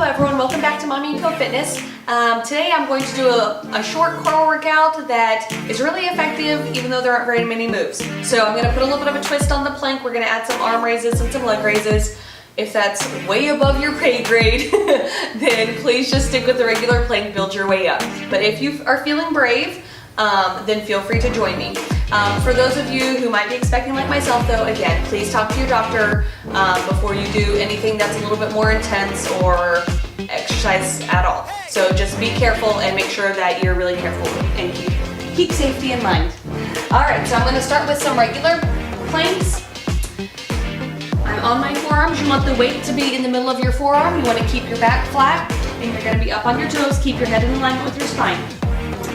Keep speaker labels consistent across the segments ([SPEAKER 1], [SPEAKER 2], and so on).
[SPEAKER 1] everyone, welcome back to Mommy and Co Fitness. Today I'm going to do a short core workout that is really effective even though there aren't very many moves. So I'm going to put a little bit of a twist on the plank. We're going to add some arm raises and some leg raises. If that's way above your pay grade, then please just stick with the regular plank, build your way up. But if you are feeling brave, then feel free to join me. For those of you who might be expecting like myself though, again, please talk to your doctor before you do anything that's a little bit more intense or exercise at all. So just be careful and make sure that you're really careful and keep safety in mind. All right, so I'm gonna start with some regular planks. I'm on my forearms. You want the weight to be in the middle of your forearm. You wanna keep your back flat and you're gonna be up on your toes. Keep your head in alignment with your spine.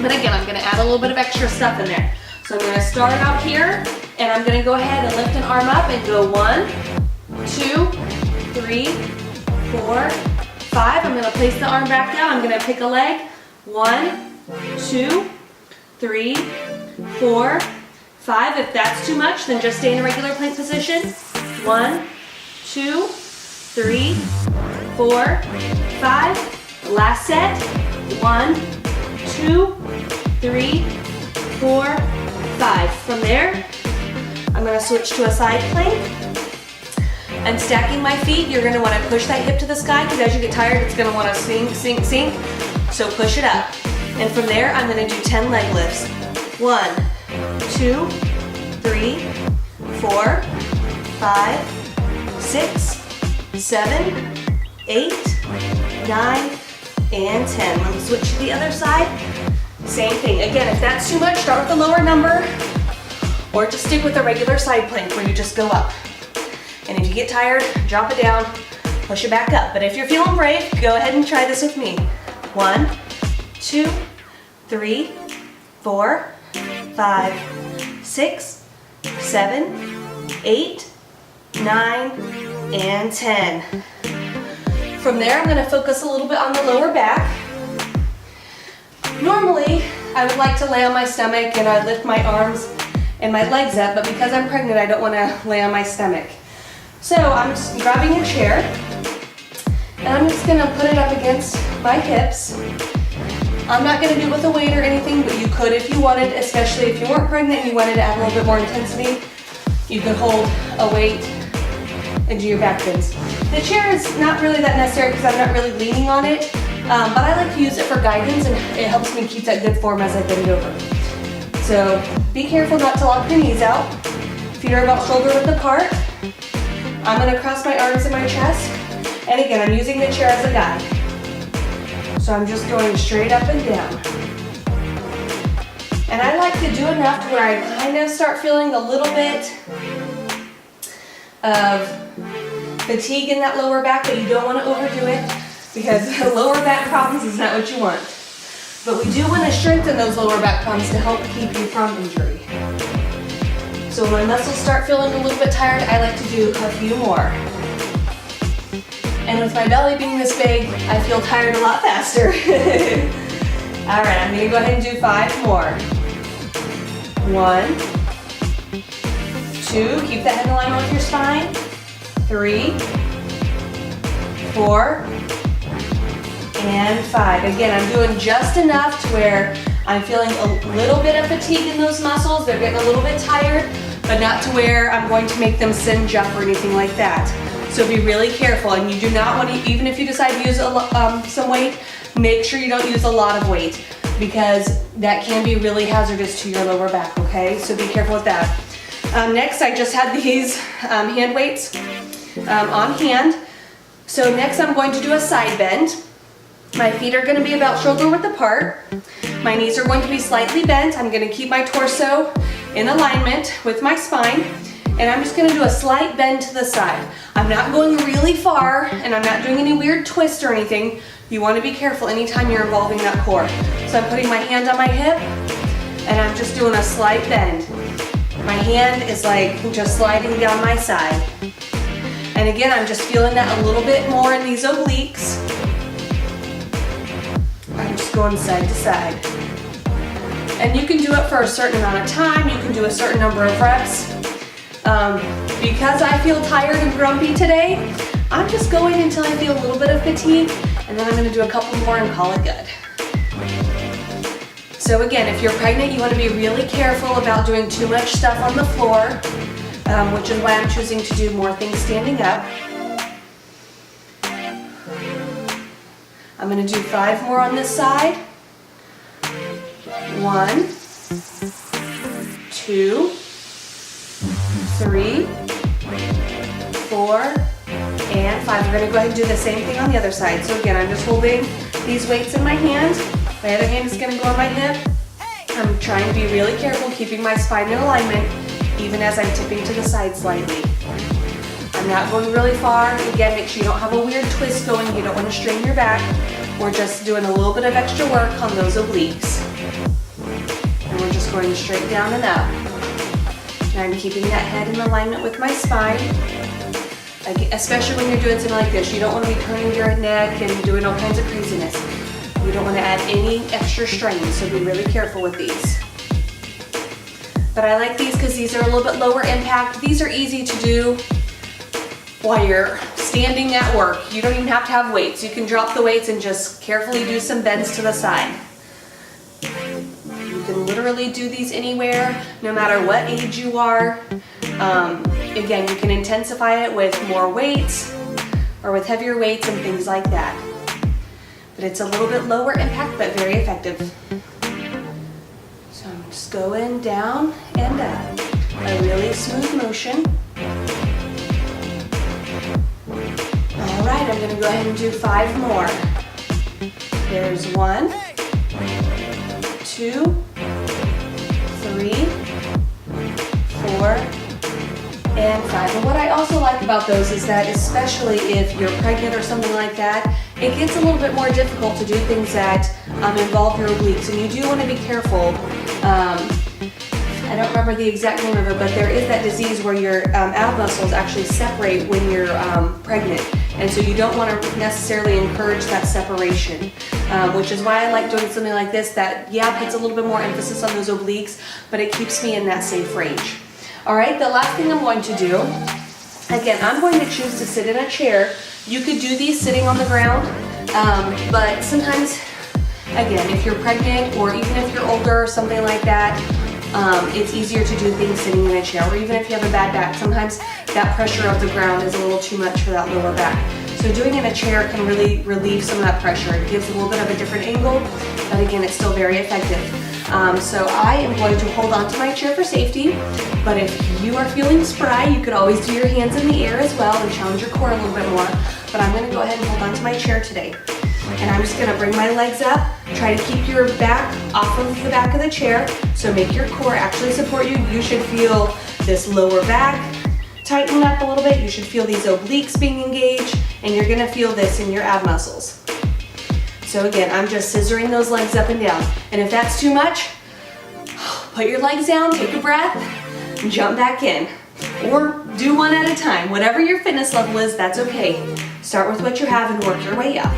[SPEAKER 1] But again, I'm gonna add a little bit of extra stuff in there. So I'm gonna start out here and I'm gonna go ahead and lift an arm up and go 1, 2, 3, 4, 5. I'm gonna place the arm back down. I'm gonna pick a leg. 1, 2, 3, 4, 5. If that's too much, then just stay in a regular plank position. 1, 2, 3, 4, 5. Last set. 1, 2, 3, 4, 5. From there, I'm going to switch to a side plank. And stacking my feet, you're going to want to push that hip to the sky because as you get tired, it's going to want to sink, sink, sink. So push it up. And from there, I'm going to do 10 leg lifts. 1, 2, 3, 4, 5, 6, 7, 8, 9, and 10. Let me switch to the other side. Same thing. Again, if that's too much, start with the lower number or just stick with a regular side plank where you just go up. And if you get tired, drop it down, push it back up. But if you're feeling brave, go ahead and try this with me. 1, 2, 3, 4, 5, 6, 7, 8, 9, and 10. From there, I'm going to focus a little bit on the lower back. Normally, I would like to lay on my stomach and I lift my arms and my legs up, but because I'm pregnant, I don't want to lay on my stomach. So I'm just grabbing a chair and I'm just going to put it up against my hips. I'm not going to do it with a weight or anything, but you could if you wanted, especially if you weren't pregnant and you wanted to add a little bit more intensity. You could hold a weight and do your back bends. The chair is not really that necessary because I'm not really leaning on it, but I like to use it for guidance and it helps me keep that good form as I bend over. So be careful not to lock your knees out. Feet are about shoulder width apart. I'm going to cross my arms in my chest, and again, I'm using the chair as a guide. So I'm just going straight up and down. And I like to do enough to where I kind of start feeling a little bit of fatigue in that lower back, but you don't want to overdo it because lower back problems is not what you want. But we do want to strengthen those lower back problems to help keep you from injury. So when my muscles start feeling a little bit tired, I like to do a few more. And with my belly being this big, I feel tired a lot faster. All right, I'm going to go ahead and do 5 more. 1, 2, keep that head in alignment with your spine. 3, 4, and 5. Again, I'm doing just enough to where I'm feeling a little bit of fatigue in those muscles. They're getting a little bit tired, but not to where I'm going to make them singe up or anything like that. So be really careful, and you do not want to, even if you decide to use some weight, make sure you don't use a lot of weight because that can be really hazardous to your lower back, okay? So be careful with that. Next, I just had these hand weights on hand. So next I'm going to do a side bend. My feet are going to be about shoulder width apart. My knees are going to be slightly bent. I'm going to keep my torso in alignment with my spine. And I'm just going to do a slight bend to the side. I'm not going really far and I'm not doing any weird twist or anything. You want to be careful anytime you're involving that core. So I'm putting my hand on my hip and I'm just doing a slight bend. My hand is like just sliding down my side. And again, I'm just feeling that a little bit more in these obliques. I'm just going side to side. And you can do it for a certain amount of time. You can do a certain number of reps. Because I feel tired and grumpy today, I'm just going until I feel a little bit of fatigue, and then I'm gonna do a couple more and call it good. So again, if you're pregnant, you wanna be really careful about doing too much stuff on the floor, which is why I'm choosing to do more things standing up. I'm gonna do 5 more on this side. 1, 2, 3, 4, and 5. We're gonna go ahead and do the same thing on the other side. So again, I'm just holding these weights in my hand. My other hand is gonna go on my hip. I'm trying to be really careful, keeping my spine in alignment, even as I'm tipping to the side slightly. I'm not going really far. Again, make sure you don't have a weird twist going. You don't want to strain your back. We're just doing a little bit of extra work on those obliques. And we're just going straight down and up. And I'm keeping that head in alignment with my spine. Especially when you're doing something like this. You don't want to be turning your neck and doing all kinds of craziness. You don't want to add any extra strain, so be really careful with these. But I like these because these are a little bit lower impact. These are easy to do while you're standing at work. You don't even have to have weights. You can drop the weights and just carefully do some bends to the side. You can literally do these anywhere, no matter what age you are. Again, you can intensify it with more weights or with heavier weights and things like that. But it's a little bit lower impact, but very effective. So I'm just going down and up. A really smooth motion. All right, I'm gonna go ahead and do 5 more. There's 1, 2, 3, 4, and 5. And what I also like about those is that, especially if you're pregnant or something like that, it gets a little bit more difficult to do things that involve your obliques, and you do want to be careful. I don't remember the exact name of it, but there is that disease where your ab muscles actually separate when you're pregnant, and so you don't want to necessarily encourage that separation, which is why I like doing something like this that, yeah, puts a little bit more emphasis on those obliques, but it keeps me in that safe range. All right, the last thing I'm going to do, again, I'm going to choose to sit in a chair. You could do these sitting on the ground, but sometimes, again, if you're pregnant or even if you're older or something like that, it's easier to do things sitting in a chair, or even if you have a bad back, sometimes that pressure of the ground is a little too much for that lower back. So doing it in a chair can really relieve some of that pressure. It gives a little bit of a different angle, but again, it's still very effective. So I am going to hold on to my chair for safety, but if you are feeling spry, you could always do your hands in the air as well and challenge your core a little bit more. But I'm gonna go ahead and hold on to my chair today. And I'm just gonna bring my legs up, try to keep your back off of the back of the chair, so make your core actually support you. You should feel this lower back tighten up a little bit. You should feel these obliques being engaged, and you're gonna feel this in your ab muscles. So again, I'm just scissoring those legs up and down. And if that's too much, put your legs down, take a breath, and jump back in. Or do one at a time. Whatever your fitness level is, that's okay. Start with what you have and work your way up.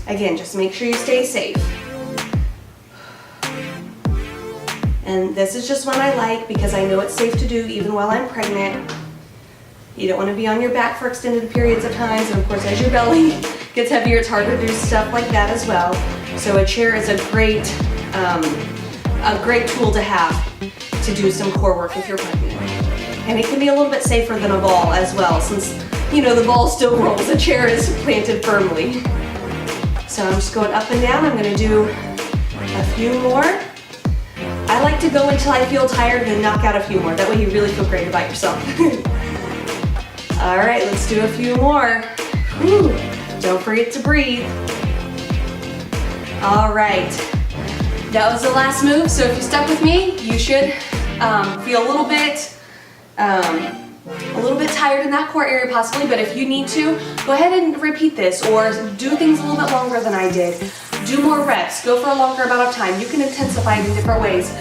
[SPEAKER 1] Again, just make sure you stay safe. And this is just one I like because I know it's safe to do even while I'm pregnant. You don't want to be on your back for extended periods of times, and of course as your belly gets heavier, it's harder to do stuff like that as well. So a chair is a great tool to have to do some core work if you're pregnant. And it can be a little bit safer than a ball as well, since, you know, the ball still rolls, the chair is planted firmly. So I'm just going up and down. I'm gonna do a few more. I like to go until I feel tired and then knock out a few more. That way you really feel great about yourself. All right, let's do a few more. Whew. Don't forget to breathe. All right, that was the last move. So if you stuck with me, you should feel a little bit tired in that core area possibly, but if you need to, go ahead and repeat this or do things a little bit longer than I did. Do more reps, go for a longer amount of time. You can intensify it in different ways.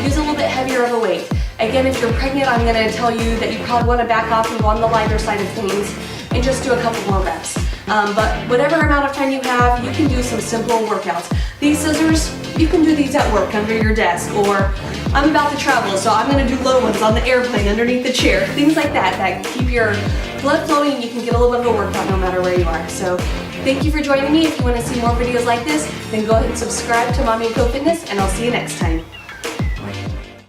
[SPEAKER 1] Use a little bit heavier of a weight. Again, if you're pregnant, I'm gonna tell you that you probably wanna back off and go on the lighter side of things and just do a couple more reps. But whatever amount of time you have, you can do some simple workouts. These scissors, you can do these at work under your desk, or I'm about to travel, so I'm gonna do low ones on the airplane underneath the chair. Things like that that keep your blood flowing and you can get a little bit of a workout no matter where you are. So thank you for joining me. If you want to see more videos like this, then go ahead and subscribe to Mommy and Co Fitness, and I'll see you next time.